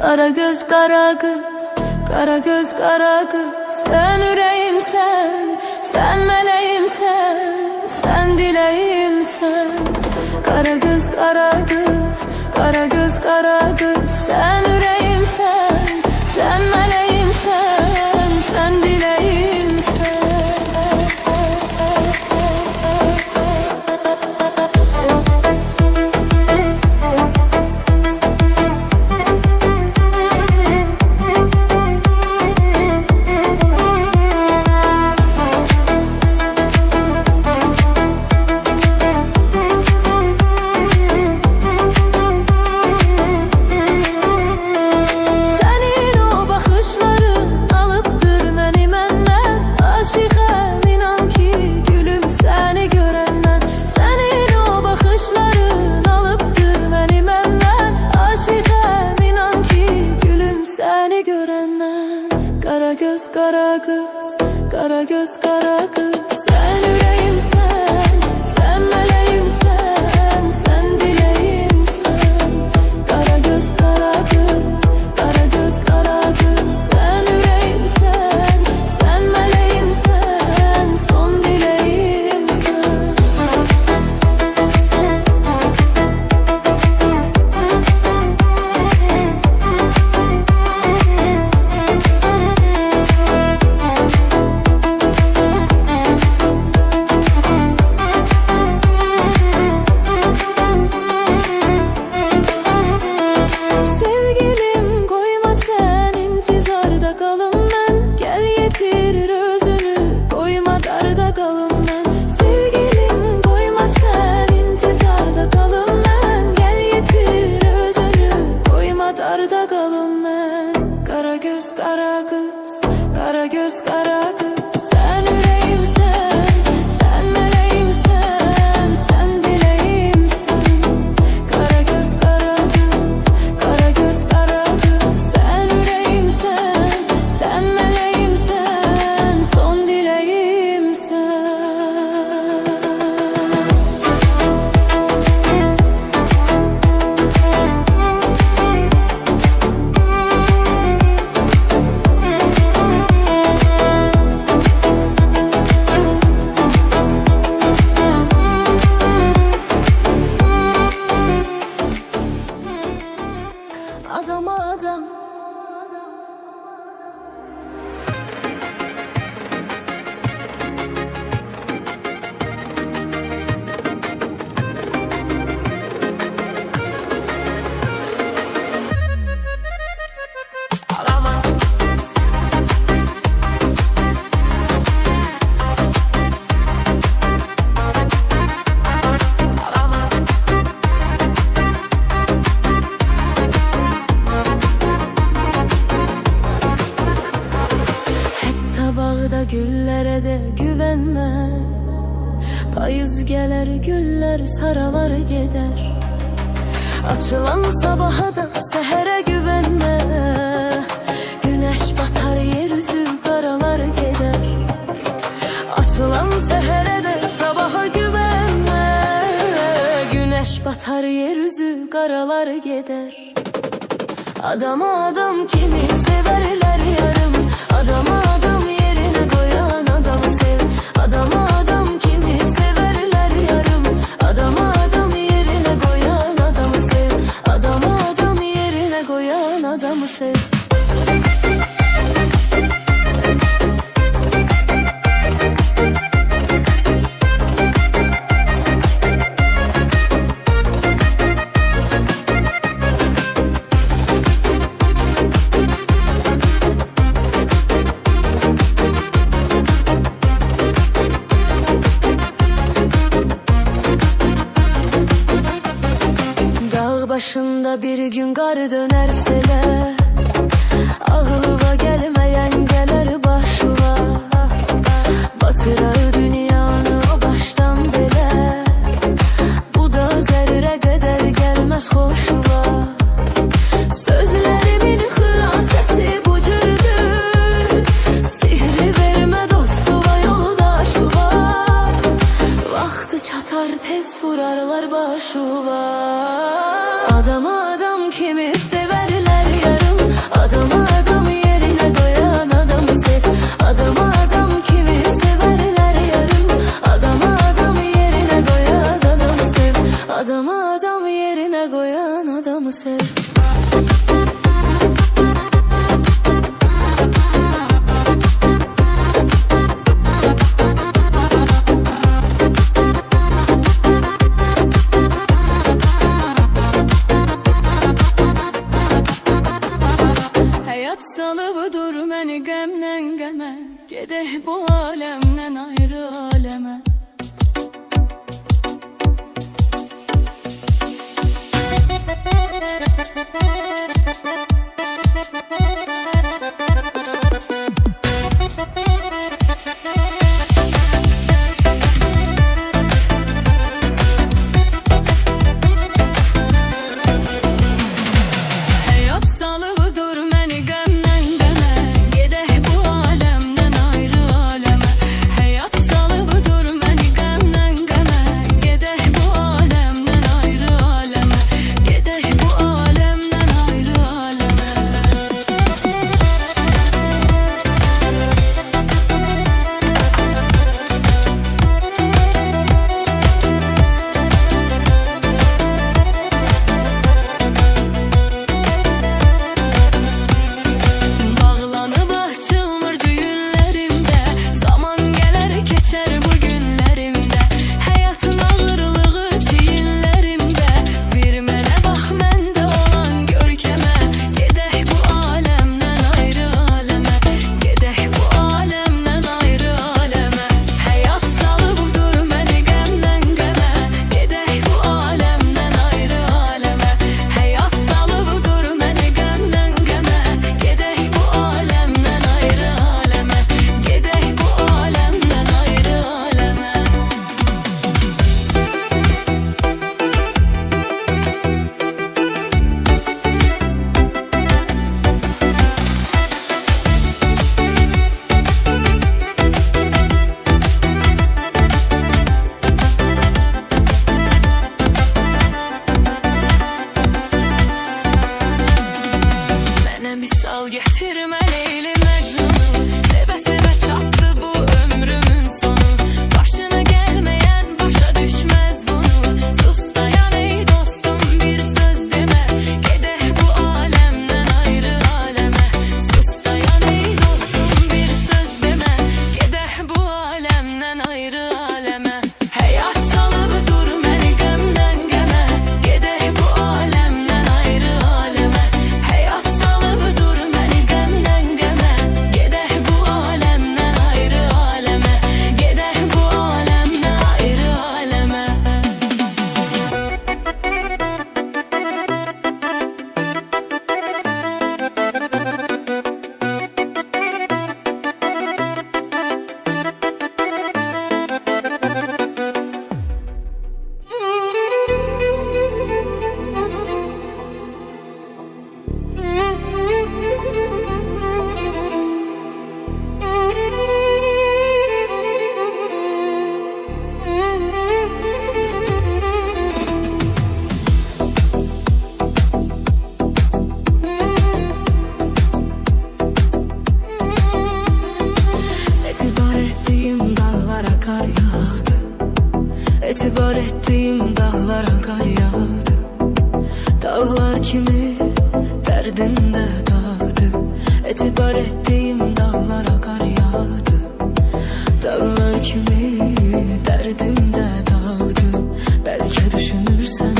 Kara göz kara kız, kara göz kara kız. Sen yüreğimsen, sen meleğimsen, sen dileğimsen. Kara göz kara kız, kara göz kara kız. Sen yüreğimsen, sen meleğimsen, sen dileğimsen. Kara göz kara kız, kara göz kara kız. Sen yüreğimsen, sen meleğimsen, sen dileğimsen. Kara göz kara kız, kara göz kara kız. Sen yüreğimsen, sen meleğimsen, son dileğimsen. Darda kalım ben. Kara göz kara kız, kara göz kara kız. Sen yüreğimsen, sen meleğimsen, sen dileğimsen. Kara göz kara kız, kara göz kara kız. Sen yüreğimsen, sen meleğimsen, son dileğimsen. Adama adam. Bağda güllere de güvenme. Payız gelir güller saralar gider. Açılan sabaha da sehere güvenme. Güneş batar yeryüzü karalar gider. Açılan sehere de sabaha güvenme. Güneş batar yeryüzü karalar gider. Adama adam kimi severler yarım. Adama adam yerine koyan adamı sev. Adama adam kimi severler yarım. Adama adam yerine koyan adamı sev. Adama adam yerine koyan adamı sev. Başında bir gün kar dönerse de ağlıva gelmeyen gelir başıva. Batırar dünyanı o baştan bile. Bu da zerre kadar gelmez hoşuva. Sözlerimin hülasesi bu cürdür. Sihri verme dostuva yoldaşuva. Vakti çatar tez vurarlar başuva. Adama adam kimi severler yarım. adamı sev. Hayat salıbıdır məni qəmdən qəmə, gedək bu aləmdən ayrı aləmə. Misal getirme Leyli Mecnun'u, seve seve çattı bu ömrümün sonu. Başına gelmeyen başa düşmez bunu. Sus dayan ey dostum, bir söz deme, gedeh bu alemden ayrı aleme. Sus dayan ey dostum, bir söz deme, gedeh bu alemden ayrı aleme. Hayat salıbıdır məni qəmdən qəmə, gedeh bu alemden ayrı aleme. Hayat etibar ettiğim dağlara kar yağdı. Dağlar kimi derdimde dağdı. Etibar ettiğim dağlara kar yağdı. Dağlar kimi derdimde dağdı. Belki düşünürsen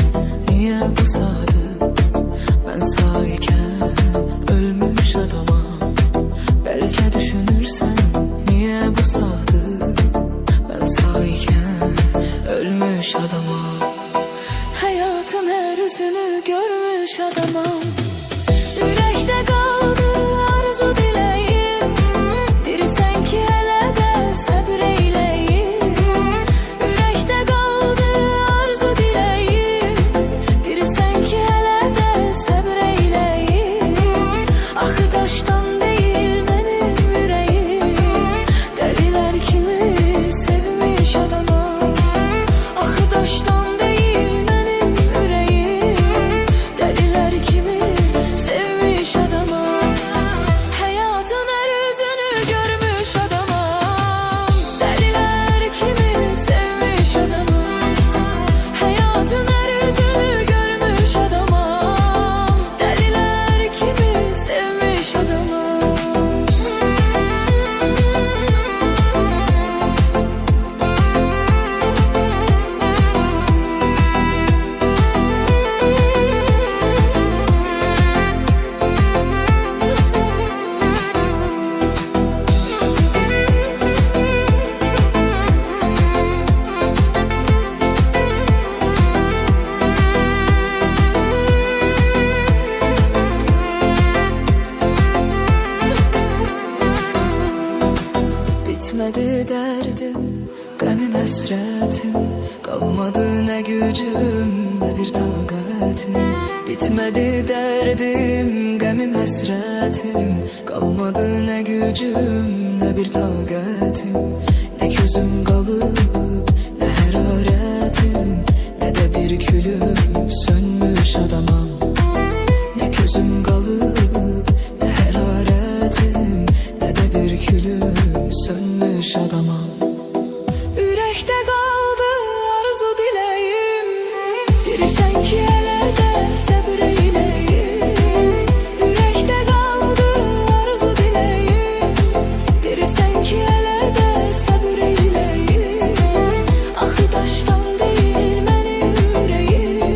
niye bu sadı? Ben sağ iken ölmüş adamım. Belki düşünürsen niye bu sadı? Ben sağ iken ölmüş adamım. Hayatın her yüzünü görmüş adamım. Yürekte kaldı arzu dileğim, dirisən ki hele de sabır eyleyim. Yürekte kaldı arzu dileğim, dirisən ki hele de sabır eyleyim. Axı daşdan değil benim yüreğim, deliler kimi sevmiş adamım. Axı daşdan değil benim yüreğim, deliler kimi hasretim. Kalmadı ne gücüm ne bir takatim. Bitmedi derdim, gemim hasretim. Kalmadı ne gücüm ne bir takatim. Ne gözüm kalıp ne hararetim, ne de bir külüm sönmüş adamam. Ne gözüm kalıp ne hararetim, ne de bir külüm sönmüş adamam. Ürəkdə qaldı arzu diləyim, dirisən ki elə də səbr eyləyim. Ürəkdə qaldı arzu diləyim, dirisən ki elə də səbr eyləyim. Axı daşdan deyil mənim ürəyim,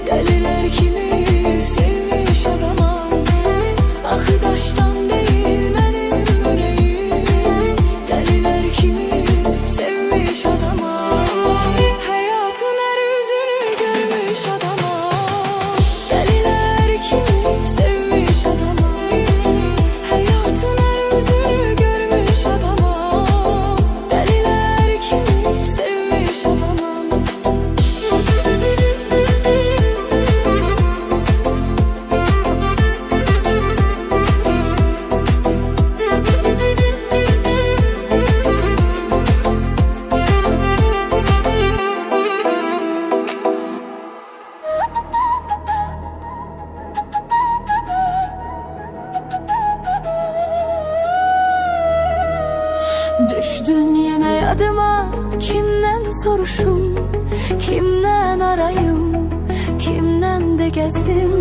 dəlilər kimi sevmiş adamam. Axı daşdan deyil mənim ürəyim, dəlilər kimi sevmiş adamam. Hayatın her yüzünü görmüş adamam. Deliler kimi sevmiş adamam. Hayatın her yüzünü görmüş adamam. Deliler kimi sevmiş adamam. Düşdün yenə yadıma, kimdən soruşum, kimdən arayım, kimdən də gəzim.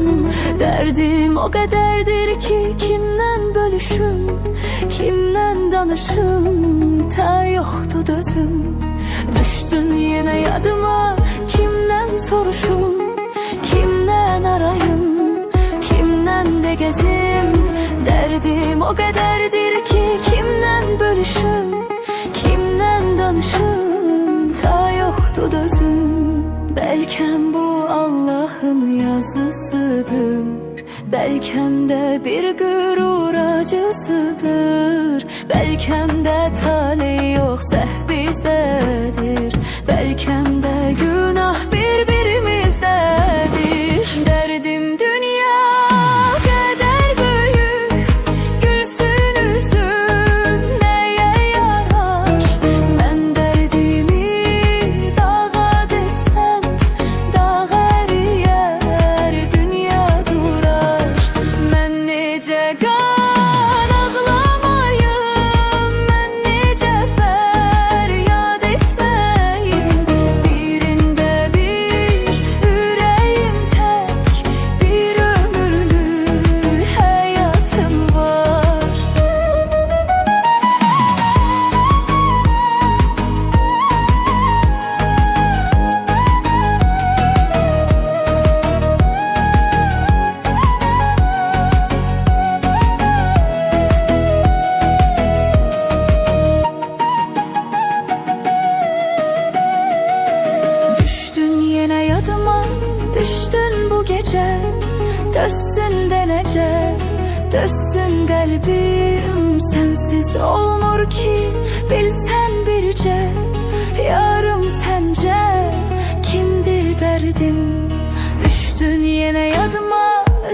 Dərdim o qədərdir ki, kimdən bölüşüm, kimdən danışım, ta yoxdur dözüm. Düşdün yenə yadıma, kimdən soruşum, kimdən arayım, kimdən də gəzim. Dərdim o qədərdir ki, kimdən bölüşüm, kimdən danışım, ta yoxdur dözüm. Bəlkəm bu Allahın yazısıdır, bəlkəm də bir qürur acısıdır. Bəlkəm də taley yox səhv bizdədir, bəlkəm də günah bir-birimizdədir. Dərdim dünya qədər böyük, gülsün üzüm nəyə yarar? Mən dərdimi dağa desəm, dağ əriyər, dünya durar. Mən necə qan ağlamayım, mən necə fəryad etməyim. Birində bir ürəyim tək, bir ömürlük həyatım var. Düşdün yenə yadıma, düşdün bu gecə. Dözsün də necə, dözsün qəlbim. Sənsiz olmur ki, bilsən bircə. Yarım səncə, kimdir dərdim? Düşdün yenə yadıma,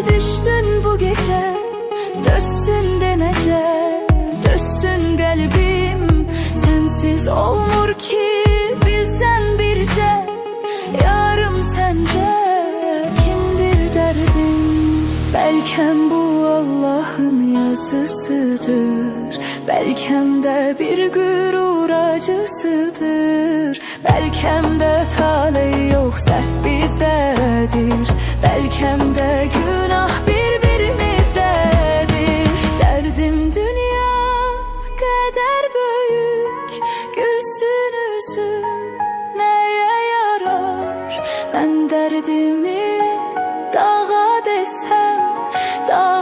düşdün bu gecə. Dözsün də necə, dözsün qəlbim. Sənsiz olmur ki, bilsən bircə. Yarım səncə, kimdir dərdim? Bəlkəm bu Allahın yazısıdır, bəlkəm də bir qürur acısıdır. Bəlkəm də taley yox səhv bizdədir, bəlkəm də günah bir-birimizdədir. Dərdim dünya qədər böyük, gülsün üzüm nəyə yarar? Mən dərdimi dağa desəm, dağ